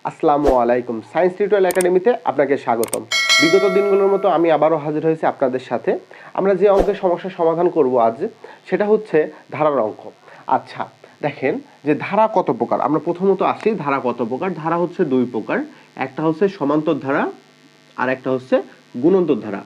আসসালামু আলাইকুম। Science tutorial একাডেমিতে আপনাকে স্বাগতম। বিগত দিনগুলোর মতো আমি আবারও হাজির হয়েছি আপনাদের সাথে। আমরা যে অঙ্কের সমস্যার সমাধান করব আজ, সেটা হচ্ছে ধারার অঙ্ক। আচ্ছা, দেখেন যে ধারা কত প্রকার। আমরা প্রথমত আসি ধারা কত প্রকার। ধারা হচ্ছে দুই প্রকার, একটা হচ্ছে সমান্তর ধারা আর একটা হচ্ছে গুণন্তর ধারা।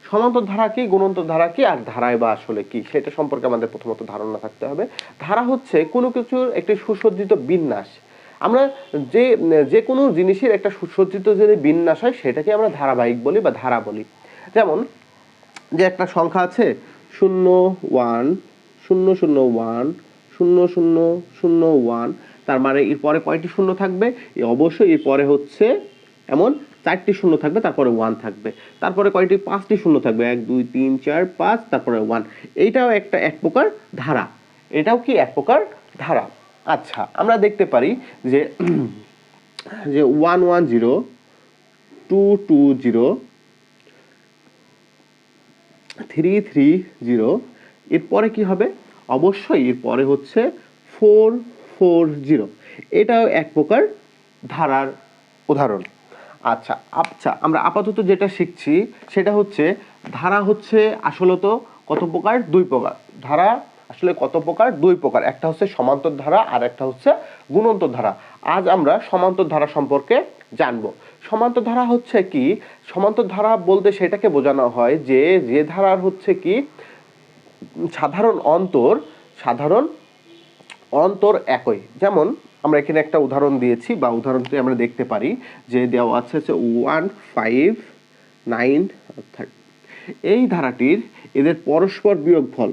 সমান্তর ধারা কি, গুণন্তর ধারা কি, আর ধারায় বা আসলে কি, সেটা সম্পর্কে আমাদের প্রথমত ধারণা থাকতে হবে। ধারা হচ্ছে কোনো কিছুর একটি সুসজ্জিত বিন্যাস। আমরা যে কোনো জিনিসের একটা সুসজ্জিত যদি বিন্যাস হয় সেটাকে আমরা ধারাবাহিক বলি বা ধারা বলি। যেমন যে একটা সংখ্যা আছে 0 1 0 0 1 0 0 0 1, তার মানে এর পরে কয়টি শূন্য থাকবে? অবশ্যই এর পরে হচ্ছে এমন 4টি শূন্য থাকবে, তারপরে 1 থাকবে। তারপরে কয়টি? 5টি শূন্য থাকবে, 1 2 3 4 5, তারপরে 1। এইটাও এক প্রকার ধারা। এটাও কি এক প্রকার ধারা। আচ্ছা, আমরা দেখতে পারি যে 1 1 0 2 2 0 3 3 0, এরপরে কি হবে? অবশ্যই এরপরে হচ্ছে 4 4 0। এটাও এক প্রকার ধারার উদাহরণ। আচ্ছা, আমরা আপাতত যেটা শিখছি সেটা হচ্ছে ধারা হচ্ছে আসলত কত প্রকার? দুই প্রকার। ধারা আসলে কত প্রকার? দুই প্রকার। একটা হচ্ছে সমান্তর ধারা আর একটা হচ্ছে গুণন্তর ধারা। আজ আমরা সমান্তর ধারা সম্পর্কে জানবো। সমান্তর ধারা হচ্ছে কি? সমান্তর ধারা বলতে সেটাকে বোঝানো হয় যে ধারার হচ্ছে কি সাধারণ অন্তর একই। যেমন আমরা এখানে একটা উদাহরণ দিয়েছি বা উদাহরণটি আমরা দেখতে পারি যে দেওয়া আছে 1 5 9 30। এই ধারাটির এদের পরস্পর বিয়োগফল,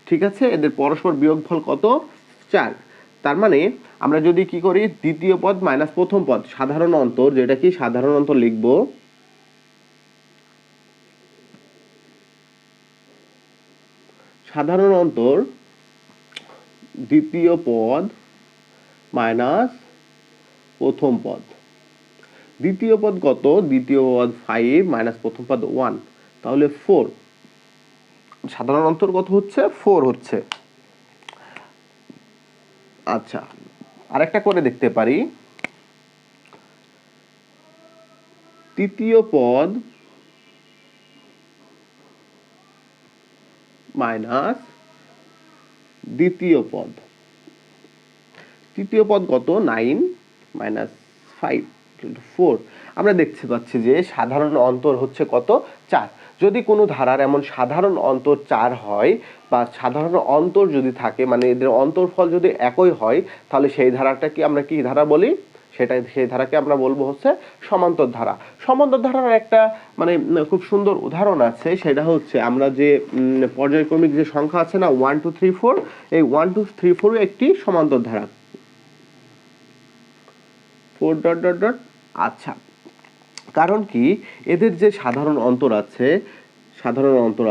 ঠিক আছে, এদের পরস্পর বিয়োগফল কত? 4। তার মানে আমরা যদি কি করি, দ্বিতীয় পদ মাইনাস প্রথম পদ, সাধারণ অন্তর, যেটা কি সাধারণ অন্তর লিখব, সাধারণ অন্তর দ্বিতীয় পদ মাইনাস প্রথম পদ। দ্বিতীয় পদ কত? দ্বিতীয় পদ 5 মাইনাস প্রথম পদ 1, তাহলে 4। সাধারণ অন্তর কত হচ্ছে? 4 হচ্ছে। আচ্ছা, আরেকটা করে দেখতে পারি, তৃতীয় পদ মাইনাস দ্বিতীয় পদ। তৃতীয় পদ কত? 9 মাইনাস 5 4। আমরা দেখতে পাচ্ছি যে সাধারণ অন্তর হচ্ছে কত? 4। যদি কোনো ধারার এমন সাধারণ অন্তর 4 হয় বা সাধারণ অন্তর যদি থাকে, মানে এদের অন্তরফল যদি একই হয়, তাহলে সেই ধারাটাকে আমরা কি ধারা বলি? সেই ধারাকে আমরা বলবো হচ্ছে সমান্তর ধারা। সমান্তর ধারার একটা মানে খুব সুন্দর উদাহরণ আছে, সেটা হচ্ছে আমরা যে পর্যায়ক্রমিক যে সংখ্যা আছে না 1 2 3 4, এই 1 2 3 4 একটি সমান্তর ধারা। 4 ডট ডট ডট। আচ্ছা, কারণ কি এদের যে সাধারণ অন্তর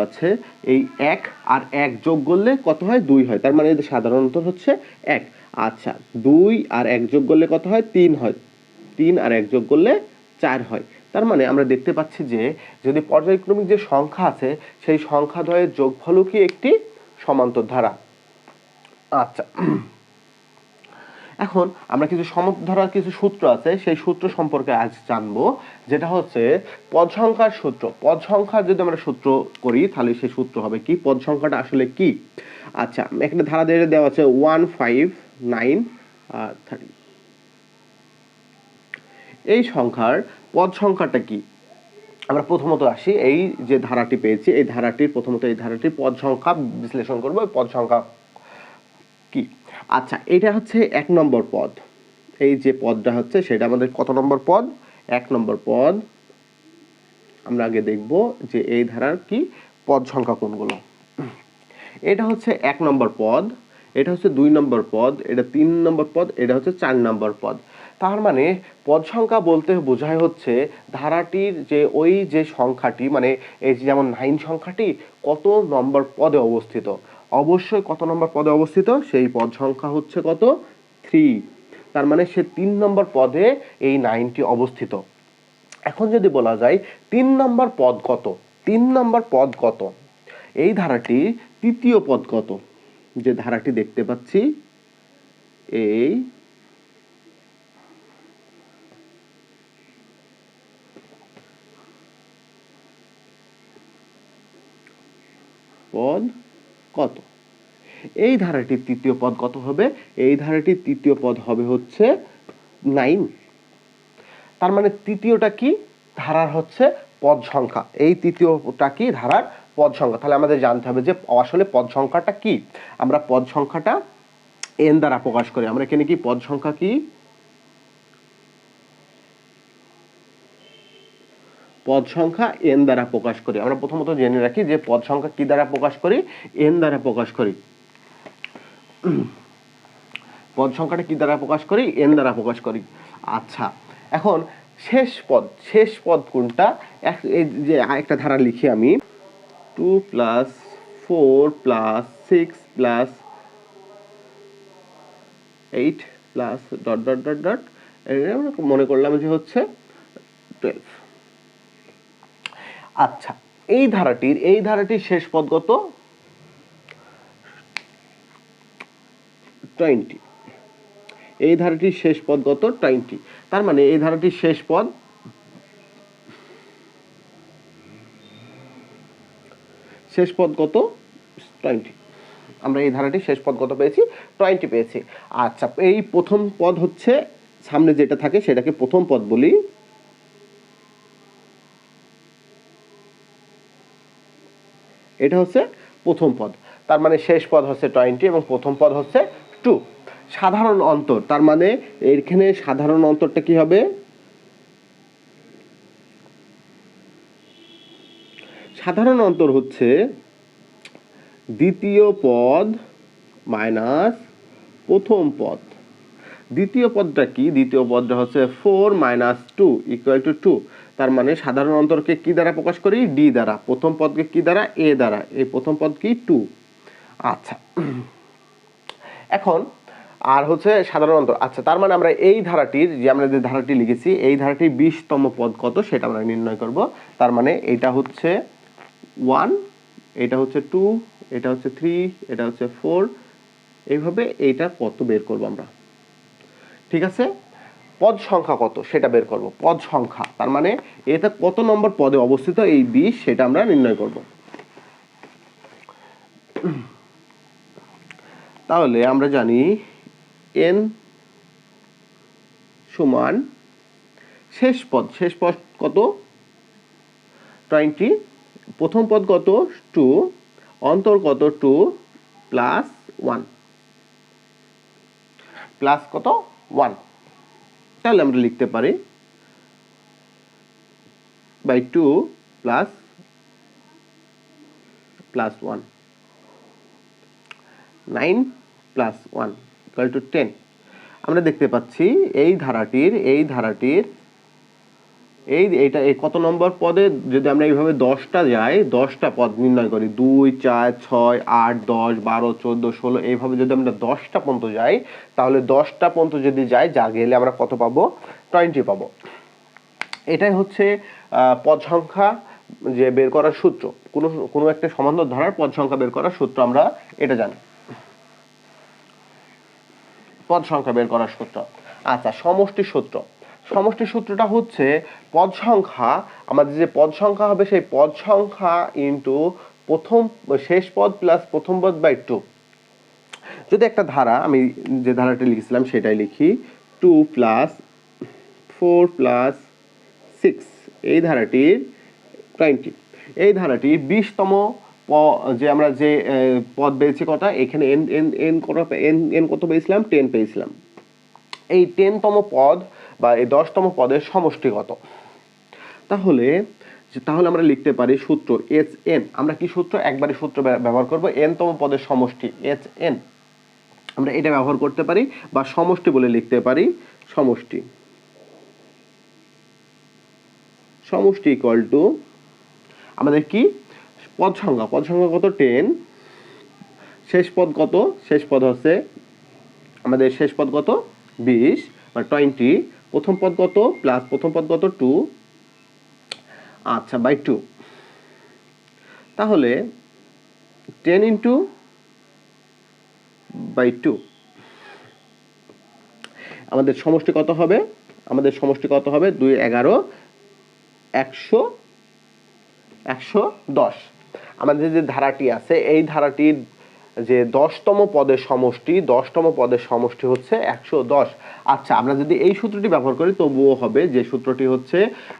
আছে এই 1 আর 1 যোগ করলে কত হয়? 2 হয়। তার মানে এদের সাধারণ অন্তর হচ্ছে 1। আচ্ছা, 2 আর 1 যোগ করলে কত হয়? 3 হয়। 3 আর 1 যোগ করলে 4 হয়। তার মানে আমরা দেখতে পাচ্ছি যে যদি পর্যায়ক্রমিক যে সংখ্যা আছে সেই সংখ্যাদ্বয়ের যোগফলও কি একটি সমান্তর ধারা। আচ্ছা, এখন আমরা কিছু সমান্তর ধারার কিছু সূত্র আছে, সেই সূত্র সম্পর্কে আজ জানবো, যেটা হচ্ছে পদ সংখ্যার সূত্র। পদ সংখ্যার যদি আমরা সূত্র করি তাহলে সেই সূত্র হবে কি? পদ সংখ্যাটা আসলে কি? আচ্ছা, একটা ধারা দেওয়া আছে 1 5 9 30। এই সংখ্যার পদ সংখ্যাটা কি? আমরা প্রথমত আসি, এই যে ধারাটি পেয়েছি এই ধারাটির পদ সংখ্যা বিশ্লেষণ করব। পদ সংখ্যা কি? আচ্ছা, এটা হচ্ছে 1 নম্বর পদ। এই যে পদটা হচ্ছে সেটা আমাদের কত নম্বর পদ? 1 নম্বর পদ। আমরা আগে দেখব যে এই ধারার কি পদ সংখ্যা কোনগুলো। এটা হচ্ছে 1 নম্বর পদ, এটা হচ্ছে 2 নম্বর পদ, এটা 3 নম্বর পদ, এটা হচ্ছে 4 নম্বর পদ। তার মানে পদ সংখ্যা বলতে বোঝায় হচ্ছে ধারাটির যে সংখ্যাটি, মানে এই যেমন 9 সংখ্যাটি কত নম্বর পদে অবস্থিত। অবশ্যই কত নম্বর পদে অবস্থিত? সেই পদ সংখ্যা হচ্ছে কত? 3। তার মানে সে 3 নম্বর পদে এই 9টি অবস্থিত। এখন যদি বলা যায় 3 নম্বর পদ কত? 3 নম্বর পদ কত? এই ধারাটি তৃতীয় পদ কত? যে ধারাটি দেখতে পাচ্ছি এই পদ কত? এই ধারাটির তৃতীয় পদ কত হবে? এই ধারাটির তৃতীয় পদ হবে হচ্ছে 9। তার মানে তৃতীয়টা কি? ধারার হচ্ছে পদ সংখ্যা। এই তৃতীয়টা কি? ধারার পদ সংখ্যা। তাহলে আমাদের জানতে হবে যে আসলে পদ সংখ্যাটা কি। আমরা পদ সংখ্যাটা n দ্বারা প্রকাশ করি। আমরা এখানে কি পদ সংখ্যা কি? পদ সংখ্যা n দ্বারা প্রকাশ করি। আমরা প্রথমত জেনে রাখি যে পদ সংখ্যা কি দ্বারা প্রকাশ করি? n দ্বারা প্রকাশ করি। পদ সংখ্যাটা কি দ্বারা প্রকাশ করি? n দ্বারা প্রকাশ করি। আচ্ছা, এখন শেষ পদ কোনটা? এই যে একটা ধারা লিখি আমি, 2 + 4 + 6 + 8 + ডট ডট ডট ডট, মনে করলাম যে হচ্ছে 12। আচ্ছা, এই ধারাটির শেষ পদ কত? 20। এই ধারাটির শেষ পদ কত? 20। তার মানে এই ধারাটির শেষ পদ কত? 20। আমরা এই ধারাটির শেষ পদ কত পেয়েছি? 20 পেয়েছি। আচ্ছা, এই প্রথম পদ হচ্ছে সামনে যেটা থাকে সেটাকে প্রথম পদ বলি। এটা হচ্ছে প্রথম পদ। তার মানে শেষ পদ হচ্ছে 20 এবং প্রথম পদ হচ্ছে 2। সাধারণ অন্তর, তার মানে এখানে সাধারণ অন্তরটা কি হবে? সাধারণ অন্তর হচ্ছে দ্বিতীয় পদ মাইনাস প্রথম পদ। দ্বিতীয় পদটা কি? দ্বিতীয় পদটা হচ্ছে 4 - 2 = 2। তার মানে সাধারণ অন্তরকে কি দ্বারা প্রকাশ করি? ডি দ্বারা। প্রথম পদকে কি দ্বারা? এ দ্বারা। এই প্রথম পদ কি? 2। আচ্ছা, এখন আর হচ্ছে সাধারণ অন্তর। আচ্ছা, তার মানে আমরা এই ধারাটির আমরা যে ধারাটি লিখেছি এই ধারাটির 20তম পদ কত সেটা আমরা নির্ণয় করব। তার মানে এটা হচ্ছে 1, এটা হচ্ছে 2, এটা হচ্ছে 3, এটা হচ্ছে 4, এইভাবে এইটা কত বের করব আমরা। ঠিক আছে, পদ সংখ্যা কত সেটা বের করব। পদ সংখ্যা, তার মানে এটা কত নম্বর পদে অবস্থিত এই 20 সেটা আমরা নির্ণয় করব। তাহলে আমরা জানি n সমান শেষ পদ কত? 20। প্রথম পদ কত? 2। অন্তর কত? 2 প্লাস 1 প্লাস কত? 1। তাহলে আমরা লিখতে পারি বাই 2 প্লাস 1, 9 প্লাস 1 = 10। আমরা দেখতে পাচ্ছি এই ধারাটির এইটা কত নম্বর পদে? যদি আমরা এইভাবে 10টা যাই, 10টা পদ নির্ণয় করি, 2, 4, 6, 8, 10, 12, 14, 16, এইভাবে যদি আমরা 10টা পর্যন্ত যাই, তাহলে 10টা পর্যন্ত যদি যাই, যা গেলে আমরা কত পাবো? 20 পাবো। এটাই হচ্ছে পদ সংখ্যা যে বের করার সূত্র। কোনো একটা সমান্তর ধারার পদ সংখ্যা বের করার সূত্র আমরা এটা জানি। পদ সংখ্যা বের করার সূত্র। আচ্ছা, সমষ্টি সূত্র। সমষ্টি সূত্রটা হচ্ছে পদ সংখ্যা, আমাদের যে পদ সংখ্যা হবে সেই পদ সংখ্যা ইনটু শেষ পদ প্লাস প্রথম পদ বাই 2। যদি একটা ধারা, আমি যে ধারাটি লিখেছিলাম সেটাই লিখি, 2 + 4 + 6, এই ধারাটির 20। এই ধারাটির 20তম যে আমরা যে পদ পেয়েছি কত? এখানে n কত পেয়েছিলাম? 10 পেয়েছিলাম। এই 10তম পদ বা এই 10তম পদের সমষ্টি কত? তাহলে আমরা লিখতে পারি সূত্র hn। আমরা কি সূত্র? একবারে সূত্র ব্যবহার করব, nতম পদের সমষ্টি hn। আমরা এটা ব্যবহার করতে পারি বা সমষ্টি বলে লিখতে পারি। সমষ্টি = আমাদের কি? পদ সংখ্যা কত? 10। শেষ পদ কত? শেষ পদ হচ্ছে আমাদের 20 বা 20। প্রথম পদ কত? প্লাস প্রথম পদ কত? 2। আচ্ছা, বাই 2। তাহলে 10 × বাই 2 আমাদের সমষ্টি কত হবে? 2, 11, 110। আমাদের যে ধারাটি আছে এই ধারাটির যে 10তম পদের সমষ্টি হচ্ছে 110। আচ্ছা, আমরা যদি এই সূত্রটি ব্যবহার করি তবুও হবে, যে সূত্রটি হচ্ছে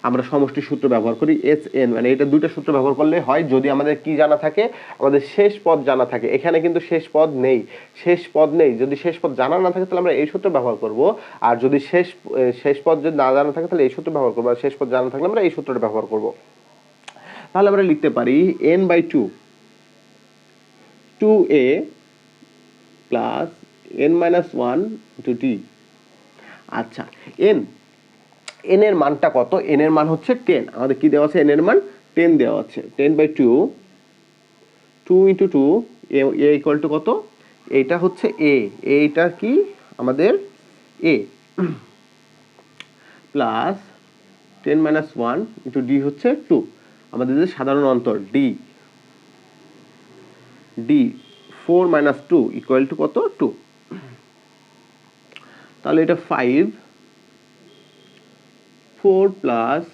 আমরা সমষ্টির সূত্র ব্যবহার করি SN, মানে এটা দুইটা সূত্র ব্যবহার করলে হয় যদি আমাদের কি জানা থাকে, আমাদের শেষ পদ জানা থাকে। এখানে কিন্তু শেষ পদ নেই, যদি শেষ পদ জানা না থাকে তাহলে আমরা এই সূত্র ব্যবহার করব, আর যদি শেষ পদ যদি না জানা থাকে তাহলে এই সূত্র ব্যবহার করব, আর শেষ পদ জানা থাকলে আমরা এই সূত্রটা ব্যবহার করব। তাহলে আমরা লিখতে পারি n/2 2a plus n-1 into d। আচ্ছা, n এর মানটা কত? n এর মান হচ্ছে 10। আমাদের কি দেওয়া আছে? n এর মান 10 দেওয়া আছে। 10/2 2 into 2 a equal to কত? এইটা হচ্ছে a, এইটা কি আমাদের a প্লাস 10-1 into d হচ্ছে 2। আমাদের যে সাধারণ অন্তর d 4 - 2 equal to কত? 2। তাহলে এটা 5 4 plus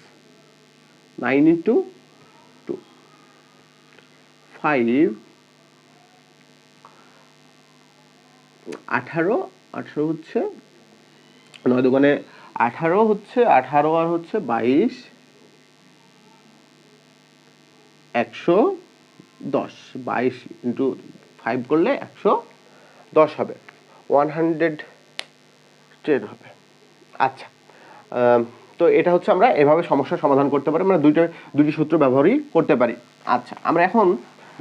9 into 2 5 18 হচ্ছে 9 দোকানে 18 হচ্ছে 18 আর হচ্ছে 22 110 22 into 5 করলে 110 হবে, 110 হবে। আচ্ছা, তো এটা হচ্ছে আমরা এভাবে সমস্যার সমাধান করতে পারি, আমরা দুটি সূত্র ব্যবহারই করতে পারি। আচ্ছা, আমরা এখন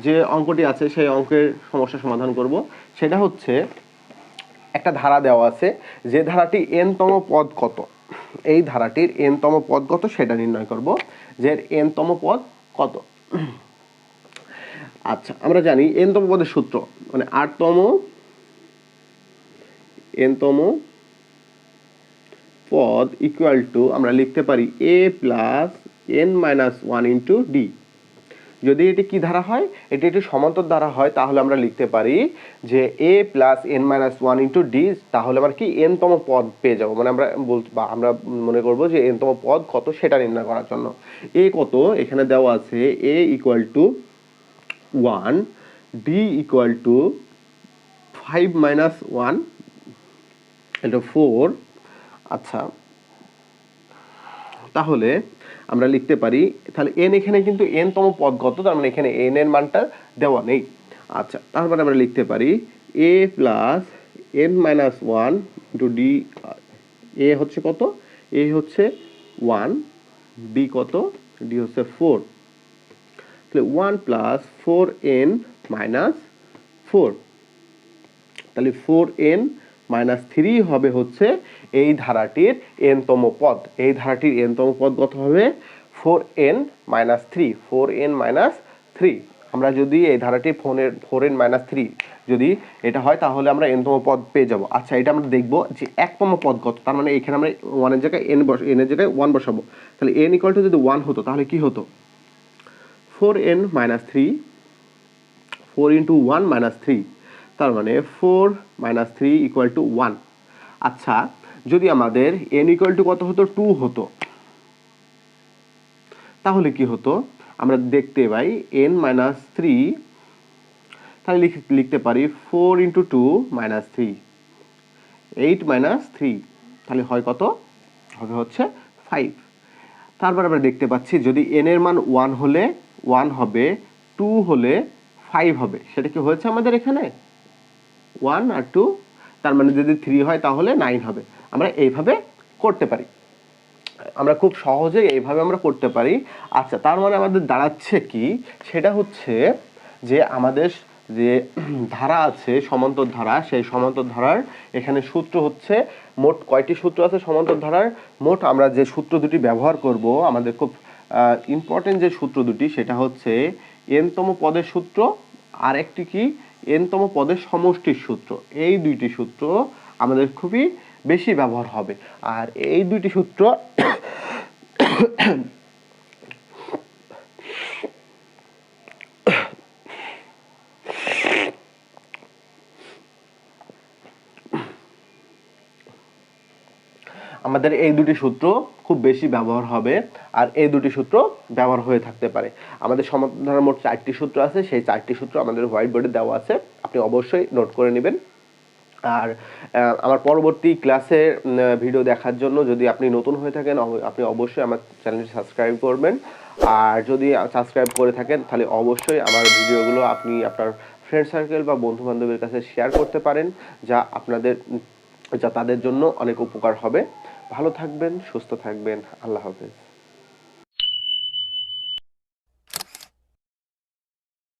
যে অঙ্কটি আছে সেই অঙ্কের সমস্যা সমাধান করব। সেটা হচ্ছে একটা ধারা দেওয়া আছে, যে ধারাটি n-তম পদ কত, এই ধারাটির n-তম পদ কত সেটা নির্ণয় করব, যে n-তম পদ কত। আচ্ছা, আমরা জানি n-তম পদের সূত্র মানে n-তম পদ ইকুয়াল টু আমরা লিখতে পারি a plus n-1 into d। যদি এটি কি ধারা হয়, এটি একটি সমান্তর ধারা হয়, তাহলে আমরা লিখতে পারি যে a plus n-1 into d, তাহলে আমরা কি n-তম পদ পেয়ে যাব, মানে আমরা মনে করব যে n-তম পদ কত সেটা নির্ণয় করার জন্য। a কত এখানে দেওয়া আছে, a equal to 1, d equal to 5 - 1 এটা 4। আচ্ছা, তাহলে আমরা লিখতে পারি, তাহলে n এখানে কিন্তু n-তম পদ কত, তার মানে এখানে n এর মানটা দেওয়া নেই। আচ্ছা, তারপরে আমরা লিখতে পারি a plus n-1 into d। a হচ্ছে কত? a হচ্ছে 1, d কত? d হচ্ছে 4। তাহলে 1 প্লাস 4n মাইনাস 4, তাহলে 4n-3 হবে হচ্ছে এই ধারাটির n-তম পদ। এই ধারাটির n-তম পদ কত হবে? 4n-3। আমরা যদি এই ধারাটির 4n-3 যদি এটা হয় তাহলে আমরা n-তম পদ পেয়ে যাব। আচ্ছা, এটা আমরা দেখব যে 1তম পদ কত, তার মানে এখানে আমরা 1 এর জায়গায় n এর জায়গায় 1 বসাবো। তাহলে n ইকুয়াল টু যদি 1 হতো তাহলে কি হতো? 4n-3 4 into 1 - 3, তার মানে 4 - 3 ইকুয়াল টু 1। আচ্ছা, যদি আমাদের n ইকুয়াল টু কত হতো? 2 হতো, তাহলে কি হতো? আমরা দেখতে পাই n-3, তাহলে লিখতে পারি 4 into 2 - 3 8 - 3, তাহলে হয় কত? হবে হচ্ছে 5। তারপর আমরা দেখতে পাচ্ছি যদি n এর মান 1 হলে 1 হবে, 2 হলে 5 হবে। সেটা কি হয়েছে আমাদের এখানে? 1 আর 2, তার মানে যদি 3 হয় তাহলে 9 হবে। আমরা এইভাবে করতে পারি, আমরা খুব সহজে এইভাবে আমরা করতে পারি। আচ্ছা, তার মানে আমাদের দাঁড়াচ্ছে কি, সেটা হচ্ছে যে আমাদের যে ধারা আছে সমান্তর ধারা, সেই সমান্তর ধারার এখানে সূত্র হচ্ছে, মোট কয়টি সূত্র আছে সমান্তর ধারার? মোট আমরা যে সূত্র দুটি ব্যবহার করব, আমাদের খুব ইম্পর্টেন্ট যে সূত্র দুটি, সেটা হচ্ছে n-তম পদের সূত্র আর একটি কি n-তম পদের সমষ্টির সূত্র। এই দুইটি সূত্র আমাদের খুবই বেশি ব্যবহার হবে। আর এই দুইটি সূত্র আমাদের এই দুটি সূত্র খুব বেশি ব্যবহার হবে, আর এই দুটি সূত্র ব্যবহার হয়ে থাকতে পারে। আমাদের সমাধানের মোট 4টি সূত্র আছে, সেই 4টি সূত্র আমাদের হোয়াইট বোর্ডে দেওয়া আছে, আপনি অবশ্যই নোট করে নেবেন। আর আমার পরবর্তী ক্লাসের ভিডিও দেখার জন্য যদি আপনি নতুন হয়ে থাকেন, আপনি অবশ্যই আমার চ্যানেলটি সাবস্ক্রাইব করবেন। আর যদি সাবস্ক্রাইব করে থাকেন তাহলে অবশ্যই আমার ভিডিওগুলো আপনি আপনার ফ্রেন্ড সার্কেল বা বন্ধু বান্ধবের কাছে শেয়ার করতে পারেন, যা তাদের জন্য অনেক উপকার হবে। ভালো থাকবেন, সুস্থ থাকবেন, আল্লাহ হাফেজ।